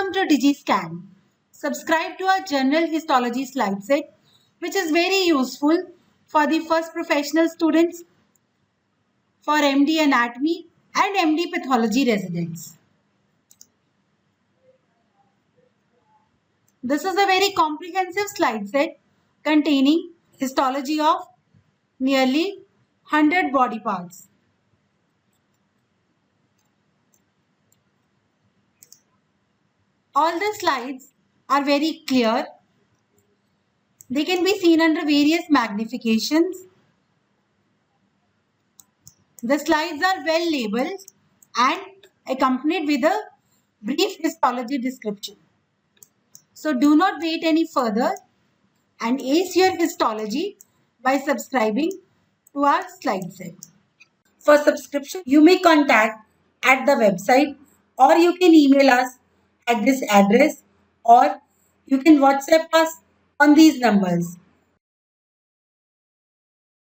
Welcome to DigiScan. Subscribe to our general histology slide set, which is very useful for the first professional students, for MD Anatomy and MD Pathology residents. This is a very comprehensive slide set containing histology of nearly 100 body parts. All the slides are very clear. They can be seen under various magnifications. The slides are well labeled and accompanied with a brief histology description. So do not wait any further and ace your histology by subscribing to our slide set. For subscription, you may contact at the website, or you can email us at this address, or you can WhatsApp us on these numbers.